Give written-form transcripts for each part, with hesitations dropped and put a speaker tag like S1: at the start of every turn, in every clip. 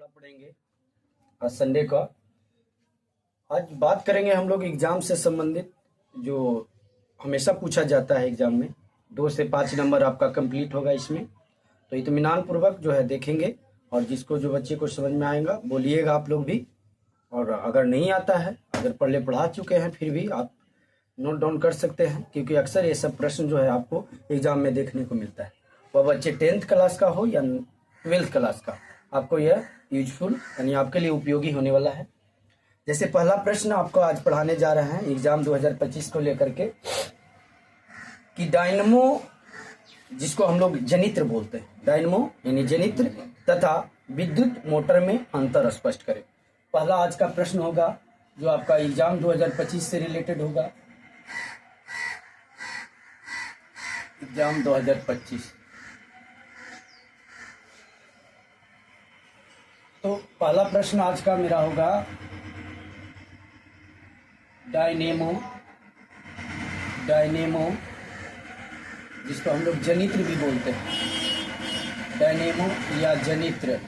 S1: पढ़ा पढ़ेंगे आज संडे का। आज बात करेंगे हम लोग एग्जाम से संबंधित, जो हमेशा पूछा जाता है एग्जाम में। 2 से 5 नंबर आपका कंप्लीट होगा इसमें, तो इत्मीनान पूर्वक जो है देखेंगे। और जिसको जो बच्चे को समझ में आएगा बोलिएगा आप लोग भी, और अगर नहीं आता है, अगर पहले पढ़ा चुके हैं फिर भी आप नोट डाउन कर सकते हैं, क्योंकि अक्सर ये सब प्रश्न जो है आपको एग्जाम में देखने को मिलता है। वह बच्चे 10th क्लास का हो या 12th क्लास का, आपको यह यूजफुल यानी आपके लिए उपयोगी होने वाला है। जैसे पहला प्रश्न आपको आज पढ़ाने जा रहे हैं एग्जाम 2025 को लेकर के, कि डायनमो, जिसको हम लोग जनित्र बोलते हैं, डायनमो यानी जनित्र तथा विद्युत मोटर में अंतर स्पष्ट करें। पहला आज का प्रश्न होगा जो आपका एग्जाम 2025 से रिलेटेड होगा। एग्जाम 2025, तो पहला प्रश्न आज का मेरा होगा डायनेमो, जिसको हम लोग जनित्र भी बोलते हैं, डायनेमो या जनित्र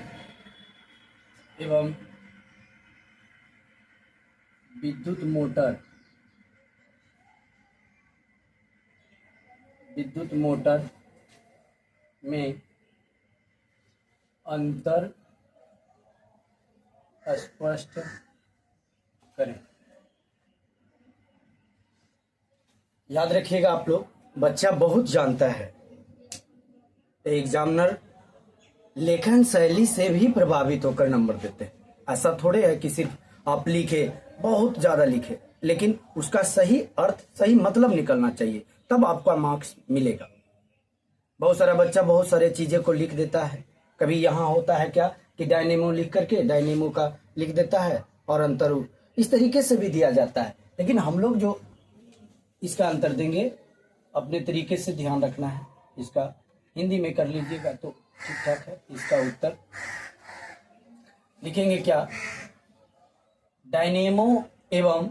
S1: एवं विद्युत मोटर में अंतर स्पष्ट करें। याद रखिएगा आप लोग, बच्चा बहुत जानता है, एग्जामिनर लेखन शैली से भी प्रभावित होकर नंबर देते हैं। ऐसा थोड़े है कि सिर्फ आप लिखे, बहुत ज्यादा लिखे, लेकिन उसका सही अर्थ, सही मतलब निकलना चाहिए, तब आपका मार्क्स मिलेगा। बहुत सारा बच्चा बहुत सारे चीजें को लिख देता है। कभी यहाँ होता है क्या कि डायनेमो लिख करके डायनेमो का लिख देता है, और अंतर इस तरीके से भी दिया जाता है। लेकिन हम लोग जो इसका अंतर देंगे अपने तरीके से, ध्यान रखना है। इसका हिंदी में कर लीजिएगा तो ठीक ठाक है। इसका उत्तर लिखेंगे क्या, डायनेमो एवं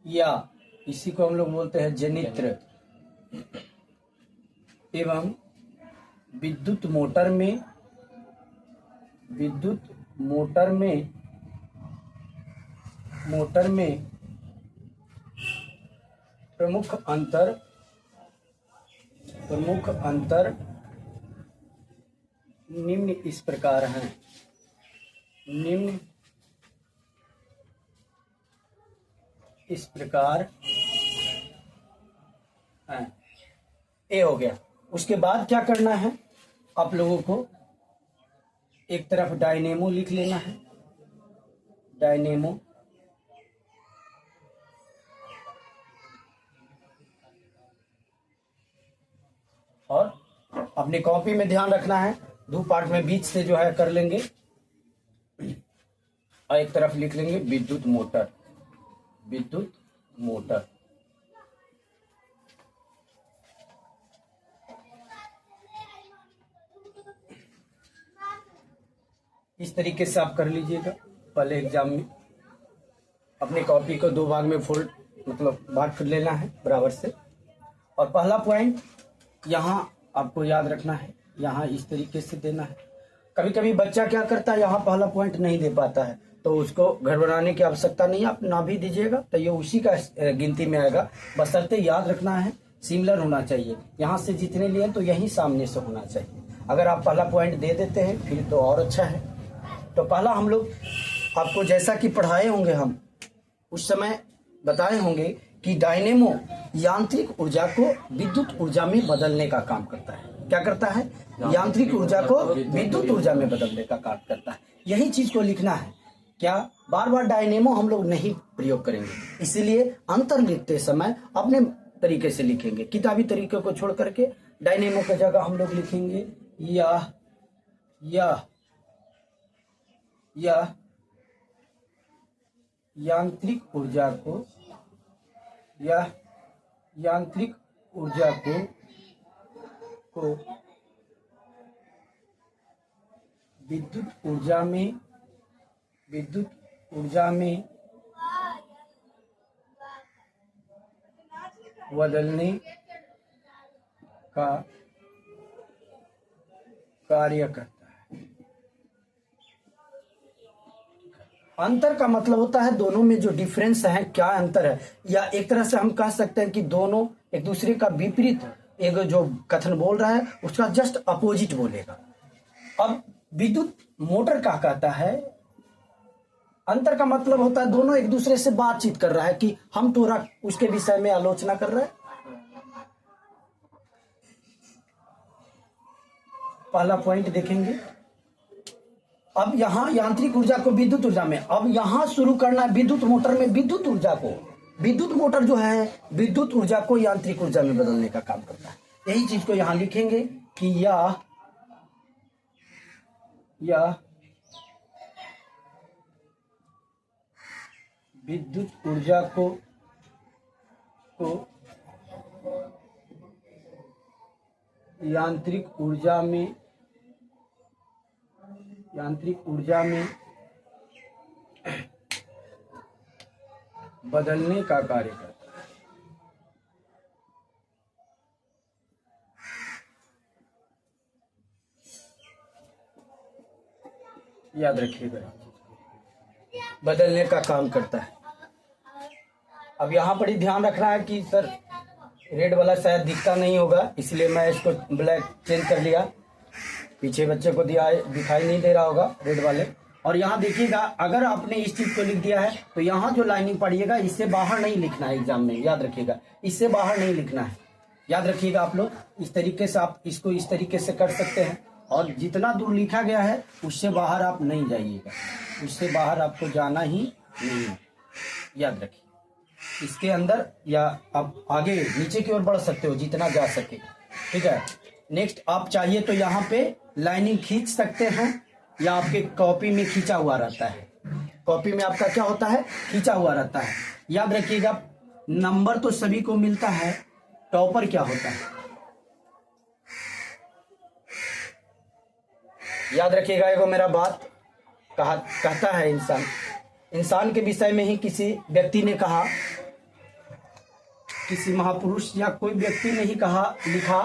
S1: या इसी को हम लोग बोलते हैं जनित्र एवं विद्युत मोटर में प्रमुख अंतर निम्न इस प्रकार हैं। ए हो गया। उसके बाद क्या करना है आप लोगों को, एक तरफ डायनेमो लिख लेना है, डायनेमो, और अपनी कॉपी में ध्यान रखना है 2 पार्ट में बीच से जो है कर लेंगे, और एक तरफ लिख लेंगे विद्युत मोटर। इस तरीके से आप कर लीजिएगा। पहले एग्जाम में अपनी कॉपी को 2 भाग में फोल्ड, मतलब भाग कर लेना है बराबर से। और पहला पॉइंट यहाँ आपको याद रखना है, यहाँ इस तरीके से देना है। कभी कभी बच्चा क्या करता है, यहाँ पहला पॉइंट नहीं दे पाता है, तो उसको घबराने की आवश्यकता नहीं है। आप ना भी दीजिएगा तो ये उसी का गिनती में आएगा। बशर्ते याद रखना है सिमिलर होना चाहिए, यहाँ से जितने लिए तो यही सामने से होना चाहिए। अगर आप पहला पॉइंट दे देते हैं फिर तो और अच्छा है। तो पहला हम लोग आपको जैसा कि पढ़ाए होंगे, हम उस समय बताए होंगे कि डायनेमो यांत्रिक ऊर्जा को विद्युत ऊर्जा में बदलने का काम करता है। क्या करता है, यांत्रिक ऊर्जा को विद्युत ऊर्जा में बदलने का काम करता है। यही चीज को लिखना है। क्या बार बार डायनेमो हम लोग नहीं प्रयोग करेंगे, इसीलिए अंतर लिखते समय अपने तरीके से लिखेंगे। किताबी तरीके को छोड़ करके डायनेमो की जगह हम लोग लिखेंगे यह यांत्रिक ऊर्जा को विद्युत ऊर्जा में का कार्य करता है। अंतर का मतलब होता है दोनों में जो डिफरेंस है, क्या अंतर है, या एक तरह से हम कह सकते हैं कि दोनों एक दूसरे का विपरीत, एक जो कथन बोल रहा है उसका जस्ट अपोजिट बोलेगा। अब विद्युत मोटर क्या कहता है, अंतर का मतलब होता है दोनों एक दूसरे से बातचीत कर रहा है कि हम तोरा उसके विषय में आलोचना कर रहे हैं। पहला पॉइंट देखेंगे। अब यहां यांत्रिक ऊर्जा को विद्युत ऊर्जा में, अब यहां शुरू करना है विद्युत मोटर में विद्युत ऊर्जा को। विद्युत मोटर जो है विद्युत ऊर्जा को यांत्रिक ऊर्जा में बदलने का काम करता है। यही चीज को यहां लिखेंगे कि यह विद्युत ऊर्जा को यांत्रिक ऊर्जा में बदलने का कार्य करता है। याद रखिएगा, बदलने का काम करता है। अब यहां पर ही ध्यान रखना है कि सर रेड वाला शायद दिखता नहीं होगा, इसलिए मैं इसको ब्लैक चेंज कर लिया। पीछे बच्चे को दिखाई नहीं दे रहा होगा रेड वाले। और यहाँ देखिएगा, अगर आपने इस चीज को लिख दिया है तो यहाँ जो लाइनिंग पढ़िएगा इससे बाहर नहीं लिखना है एग्जाम में, याद रखिएगा, इससे बाहर नहीं लिखना है। याद रखिएगा आप लोग, इस तरीके से आप इसको इस तरीके से कर सकते हैं। और जितना दूर लिखा गया है उससे बाहर आप नहीं जाइएगा, उससे बाहर आपको जाना ही नहीं है, याद रखिए। इसके अंदर या आप आगे नीचे की ओर बढ़ सकते हो जितना जा सके, ठीक है। नेक्स्ट, आप चाहिए तो यहाँ पे लाइनिंग खींच सकते हैं, या आपके कॉपी में खींचा हुआ रहता है। कॉपी में आपका क्या होता है, खींचा हुआ रहता है। याद रखिएगा, नंबर तो सभी को मिलता है, टॉपर क्या होता है, याद रखिएगा। एगो मेरा बात कहता है इंसान के विषय में ही किसी व्यक्ति ने कहा, किसी महापुरुष या कोई व्यक्ति ने ही लिखा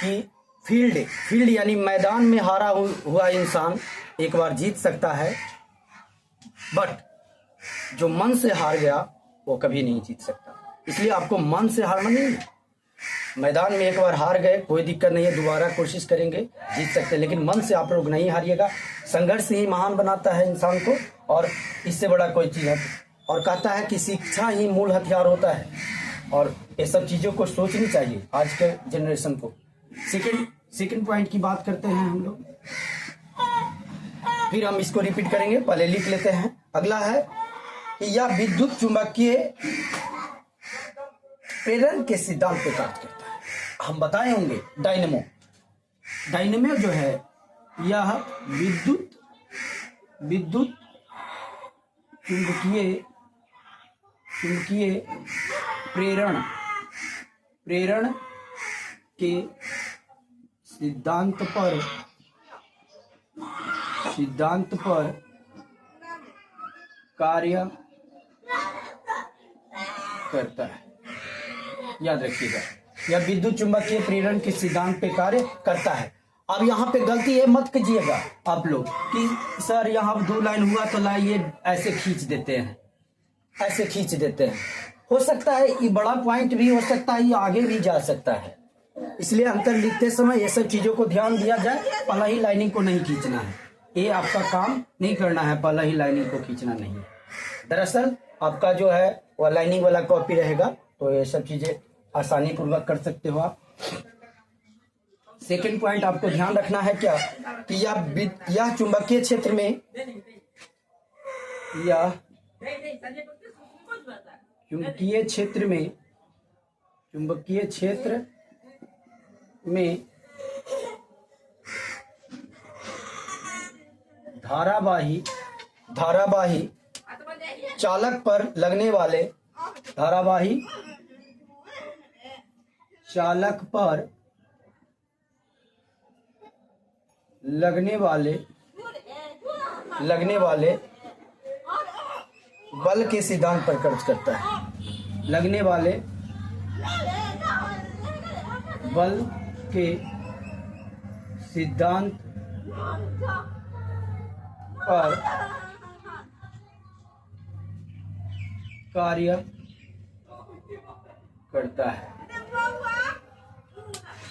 S1: कि फील्ड यानी मैदान में हारा हुआ इंसान एक बार जीत सकता है, बट जो मन से हार गया वो कभी नहीं जीत सकता। इसलिए आपको मन से हारना नहीं है। मैदान में एक बार हार गए कोई दिक्कत नहीं है, दोबारा कोशिश करेंगे जीत सकते हैं, लेकिन मन से आप लोग नहीं हारिएगा। संघर्ष ही महान बनाता है इंसान को, और इससे बड़ा कोई चीज है। और कहता है कि शिक्षा ही मूल हथियार होता है, और ये सब चीजों को सोचनी चाहिए आज के जनरेशन को। सेकंड पॉइंट की बात करते हैं हम लोग, फिर हम इसको रिपीट करेंगे, पहले लिख लेते हैं। अगला है कि यह विद्युत चुंबकीय प्रेरण के सिद्धांत पे कार्य करता है। हम बताए होंगे डायनेमो जो है यह विद्युत चुंबकीय प्रेरण के सिद्धांत पर कार्य करता है। याद रखिएगा, यह विद्युत चुंबकीय प्रेरण के सिद्धांत पे कार्य करता है। अब यहाँ पे गलती ये मत कीजिएगा आप लोग कि सर यहाँ 2 लाइन हुआ तो लाइए ऐसे खींच देते हैं, ऐसे खींच देते हैं। हो सकता है ये बड़ा पॉइंट भी हो सकता है, ये आगे भी जा सकता है। इसलिए अंतर लिखते समय ये सब चीजों को ध्यान दिया जाए। पहला ही लाइनिंग को नहीं खींचना है, ये आपका काम नहीं करना है, पहला ही लाइनिंग को खींचना नहीं है। दरअसल आपका जो है वह लाइनिंग वाला कॉपी रहेगा, तो ये सब चीजें आसानी पूर्वक कर सकते हो आप। सेकंड पॉइंट आपको ध्यान रखना है क्या, कि यह चुंबकीय क्षेत्र में धारावाही चालक पर लगने वाले बल के सिद्धांत पर कार्य करता है। लगने वाले बल के सिद्धांत पर कार्य करता है,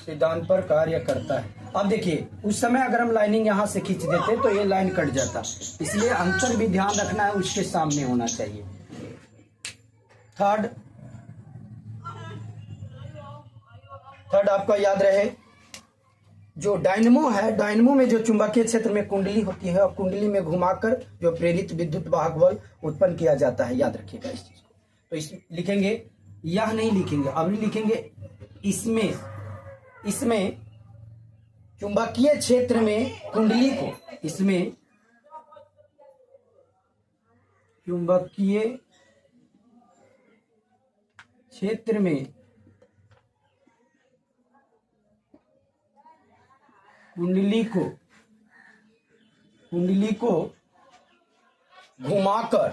S1: सिद्धांत पर कार्य करता है। अब देखिए उस समय अगर हम लाइनिंग यहां से खींच देते तो ये लाइन कट जाता, इसलिए अंतर भी ध्यान रखना है, उसके सामने होना चाहिए। थर्ड आपका याद रहे, जो डायनेमो है, डायनेमो में जो चुंबकीय क्षेत्र में कुंडली होती है और कुंडली में घुमाकर जो प्रेरित विद्युत वाहक बल उत्पन्न किया जाता है, याद रखिएगा इस चीज को। तो इस लिखेंगे, यह नहीं लिखेंगे, अब लिखेंगे इसमें चुंबकीय क्षेत्र में कुंडली को, इसमें चुंबकीय क्षेत्र में कुंडली को घुमाकर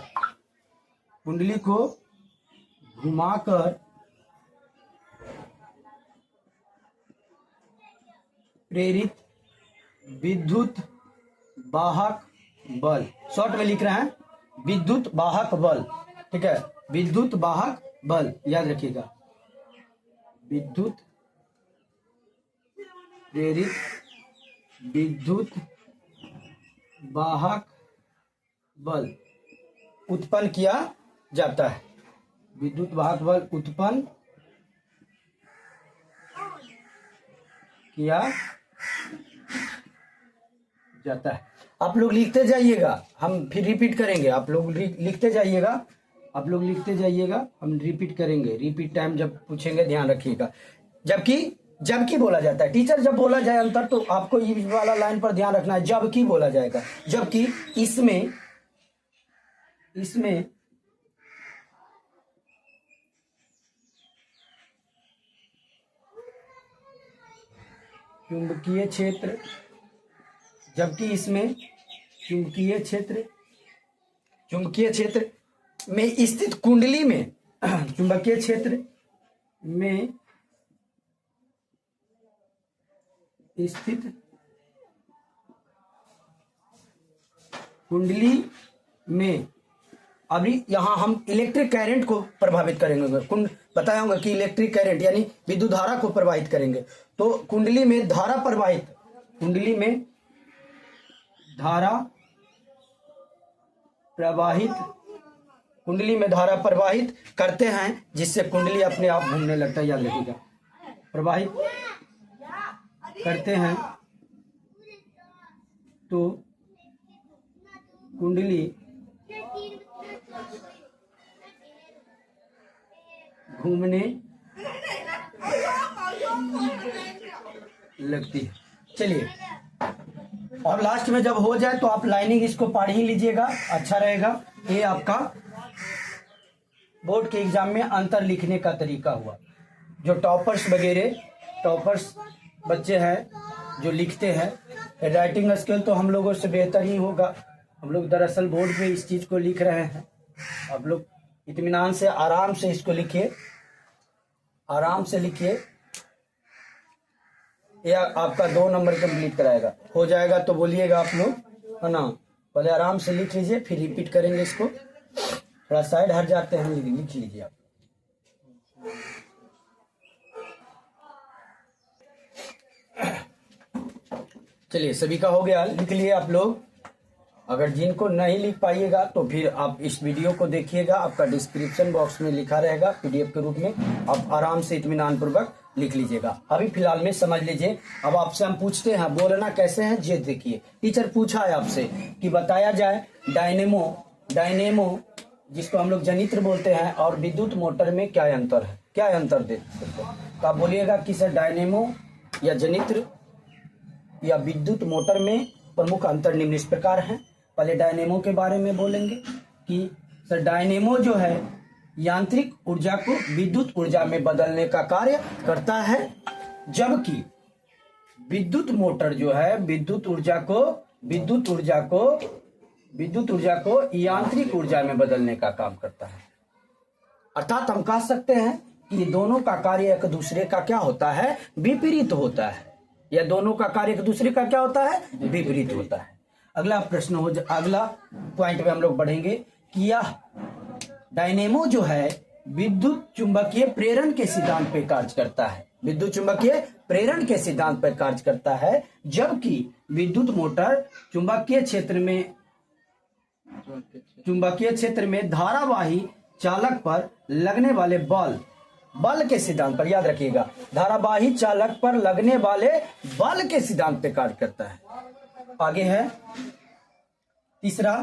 S1: प्रेरित विद्युत वाहक बल, शॉर्ट में लिख रहे हैं विद्युत वाहक बल, ठीक है, विद्युत वाहक बल याद रखिएगा, विद्युत प्रेरित विद्युत वाहक बल उत्पन्न किया जाता है, विद्युत वाहक बल उत्पन्न किया जाता है। आप लोग लिखते जाइएगा, हम फिर रिपीट करेंगे, आप लोग लिखते जाइएगा, हम रिपीट करेंगे, रिपीट टाइम जब पूछेंगे ध्यान रखिएगा। जबकि बोला जाता है, टीचर जब बोला जाए अंतर तो आपको ये वाला लाइन पर ध्यान रखना है, जबकि बोला जाएगा, जबकि इसमें चुंबकीय क्षेत्र, जबकि इसमें चुंबकीय क्षेत्र में स्थित कुंडली में चुंबकीय क्षेत्र में स्थित कुंडली में, अभी यहां हम इलेक्ट्रिक करंट को प्रभावित करेंगे, बताया होगा कि इलेक्ट्रिक करंट यानी विद्युत धारा को प्रवाहित करेंगे, तो कुंडली में धारा प्रवाहित करते हैं, जिससे कुंडली अपने आप घूमने लगता है, याद रखिएगा, प्रवाहित करते हैं तो कुंडली घूमने लगती है। चलिए और लास्ट में जब हो जाए तो आप लाइनिंग इसको पढ़ ही लीजिएगा, अच्छा रहेगा। ये आपका बोर्ड के एग्जाम में अंतर लिखने का तरीका हुआ। जो टॉपर्स बच्चे हैं जो लिखते हैं, राइटिंग स्किल तो हम लोगों से बेहतर ही होगा। हम लोग दरअसल बोर्ड पे इस चीज को लिख रहे हैं, आप लोग इत्मीनान से आराम से इसको लिखिए, आराम से लिखिए, यह आपका 2 नंबर कंप्लीट कराएगा। हो जाएगा तो बोलिएगा आप लोग, है ना, पहले आराम से लिख लीजिए, फिर रिपीट करेंगे इसको, थोड़ा साइड हट जाते हैं, लिख लीजिए आप। चलिए सभी का हो गया, लिख लिए आप लोग। अगर जिनको नहीं लिख पाइएगा तो फिर आप इस वीडियो को देखिएगा, आपका डिस्क्रिप्शन बॉक्स में लिखा रहेगा पीडीएफ के रूप में, आप आराम से इत्मीनान पूर्वक लिख लीजिएगा। अभी फिलहाल में समझ लीजिए। अब आपसे हम पूछते हैं बोलना कैसे है, ये देखिए। टीचर पूछा है आपसे कि बताया जाए डायनेमो जिसको हम लोग जनित्र बोलते हैं और विद्युत मोटर में क्या अंतर है, क्या अंतर देते हैं। तो आप बोलिएगा कि सर डायनेमो या जनित्र या विद्युत मोटर में प्रमुख अंतर निम्न इस प्रकार है। पहले डायनेमो के बारे में बोलेंगे कि सर डायनेमो जो है यांत्रिक ऊर्जा को विद्युत ऊर्जा में बदलने का कार्य करता है, जबकि विद्युत मोटर जो है विद्युत ऊर्जा को यांत्रिक ऊर्जा में बदलने का काम करता है। अर्थात हम कह सकते हैं कि दोनों का कार्य एक दूसरे का क्या होता है, विपरीत होता है। या दोनों का कार्य एक दूसरे का क्या होता है, विपरीत होता है। अगला प्रश्न अगला पॉइंट में हम लोग बढ़ेंगे कि यह डायनेमो जो है विद्युत चुंबकीय प्रेरण के सिद्धांत पर कार्य करता है। विद्युत चुंबकीय प्रेरण के सिद्धांत पर कार्य करता है, जबकि विद्युत मोटर चुंबकीय क्षेत्र में धारावाही चालक पर लगने वाले बल के सिद्धांत पर, याद रखिएगा, धारावाही चालक पर लगने वाले बल के सिद्धांत पर कार्य करता है। आगे है तीसरा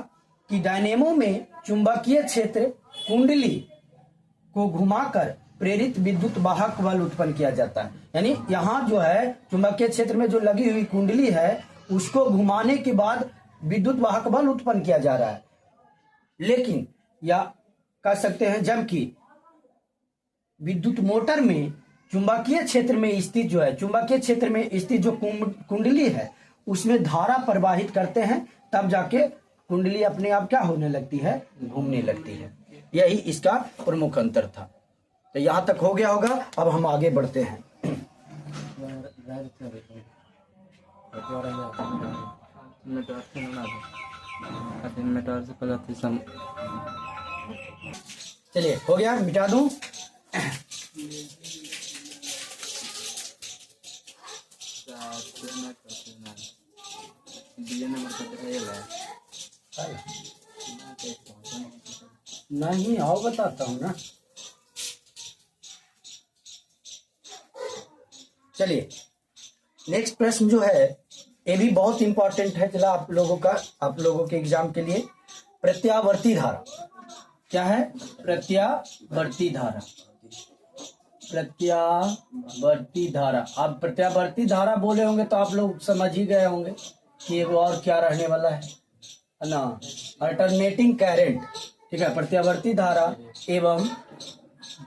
S1: कि डायनेमो में चुंबकीय क्षेत्र कुंडली को घुमाकर प्रेरित विद्युत वाहक बल उत्पन्न किया जाता है। यानी यहाँ जो है चुंबकीय क्षेत्र में जो लगी हुई कुंडली है उसको घुमाने के बाद विद्युत वाहक बल उत्पन्न किया जा रहा है। लेकिन या कह सकते हैं जबकि विद्युत मोटर में चुंबकीय क्षेत्र में स्थित जो कुंडली है उसमें धारा प्रवाहित करते हैं, तब जाके कुंडली अपने आप क्या होने लगती है, घूमने लगती है। यही इसका प्रमुख अंतर था। तो यहाँ तक हो गया होगा। अब हम आगे बढ़ते हैं। चलिए हो गया, मिटा दूं। नहीं आओ बताता हूँ ना। चलिए नेक्स्ट प्रश्न जो है ये भी बहुत इंपॉर्टेंट है, चला आप लोगों के एग्जाम के लिए। प्रत्यावर्ती धारा क्या है? प्रत्यावर्ती धारा। आप प्रत्यावर्ती धारा बोले होंगे तो आप लोग समझ ही गए होंगे कि वो और क्या रहने वाला है ना, अल्टरनेटिंग करंट। ठीक है, प्रत्यावर्ती धारा एवं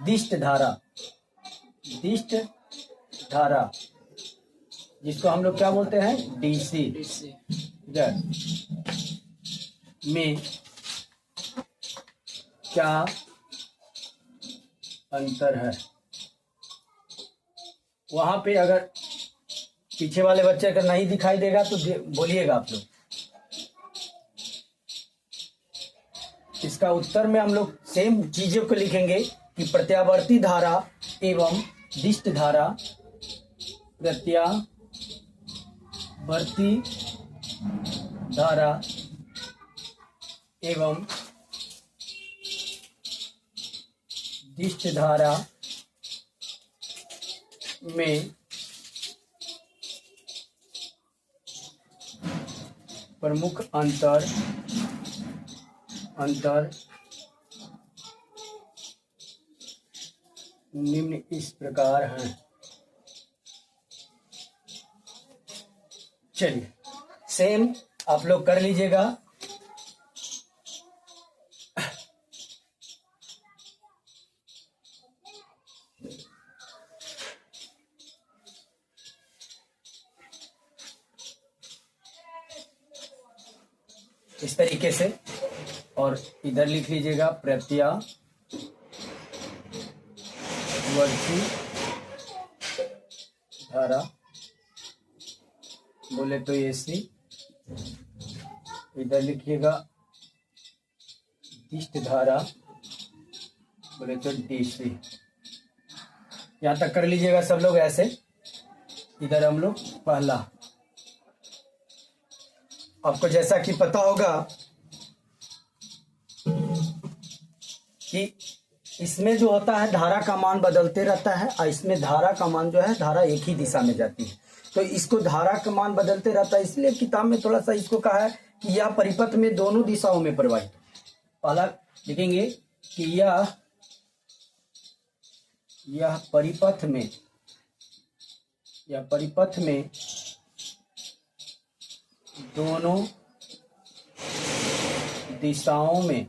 S1: दिष्ट धारा जिसको हम लोग क्या बोलते हैं, डीसी। ठीक है, में क्या अंतर है? वहां पे अगर पीछे वाले बच्चे अगर नहीं दिखाई देगा तो बोलिएगा आप लोग। इसका उत्तर में हम लोग सेम चीजों को लिखेंगे कि प्रत्यावर्ती धारा एवं दिष्ट धारा, प्रत्यावर्ती धारा एवं दिष्ट धारा में प्रमुख अंतर निम्न इस प्रकार हैं। चलिए सेम आप लोग कर लीजिएगा। इस तरीके से, और इधर लिख लीजिएगा प्रत्यावर्ती धारा, बोले तो एसी। इधर लिखिएगा दिष्ट धारा, बोले तो डीसी। यहाँ तक कर लीजिएगा सब लोग ऐसे। इधर हम लोग पहला, आपको जैसा कि पता होगा कि इसमें जो होता है धारा का मान बदलते रहता है, और इसमें धारा का मान जो है, धारा एक ही दिशा में जाती है, तो इसको धारा का मान बदलते रहता है। इसलिए किताब में थोड़ा सा इसको कहा है कि यह परिपथ में दोनों दिशाओं में प्रवाहित। पहला लिखेंगे कि यह परिपथ में दोनों दिशाओं में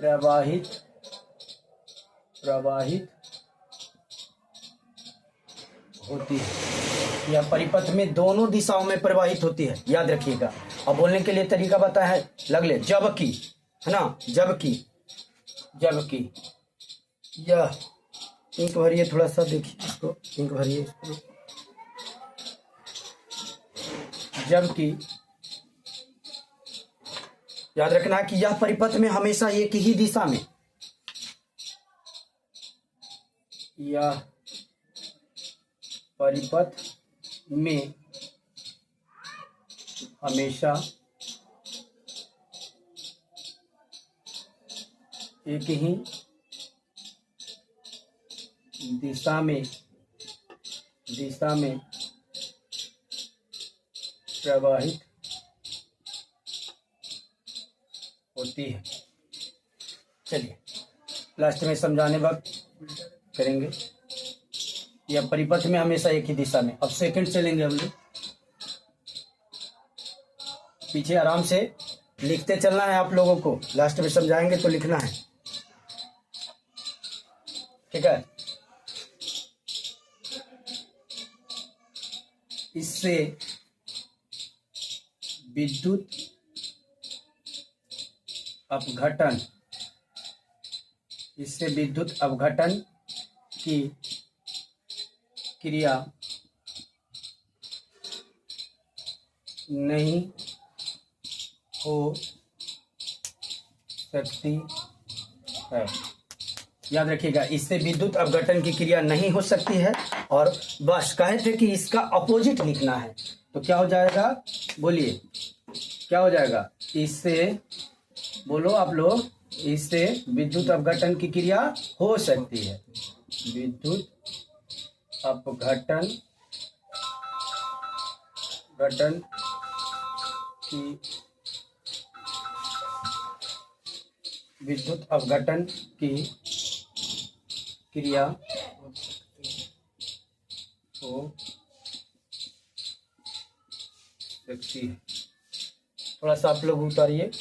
S1: प्रवाहित होती है। यह परिपथ में दोनों दिशाओं में प्रवाहित होती है, याद रखिएगा। अब बोलने के लिए तरीका बताया है, लग ले। है ना। जबकि यह, इंक भरिए थोड़ा सा, देखिए इसको, इंक भरिए इसको। जबकि याद रखना कि यह परिपथ में हमेशा एक ही दिशा में, यह परिपथ में हमेशा एक ही दिशा में प्रवाहित होती है। चलिए लास्ट में समझाने वक्त करेंगे। यह परिपथ में हमेशा एक ही दिशा में। अब सेकंड चलेंगे हम लोग, पीछे आराम से लिखते चलना है आप लोगों को, लास्ट में समझाएंगे तो लिखना है, ठीक है। इससे विद्युत अपघटन की क्रिया नहीं हो सकती है। याद रखिएगा, इससे विद्युत अपघटन की क्रिया नहीं हो सकती है। और बस कहे थे कि इसका अपोजिट लिखना है, तो क्या हो जाएगा, बोलिए क्या हो जाएगा। इससे, बोलो आप लोग, इससे विद्युत अपघटन की क्रिया हो सकती है। विद्युत अपघटन की क्रिया हो सकती है। थोड़ा सा आप लोग उतारिए।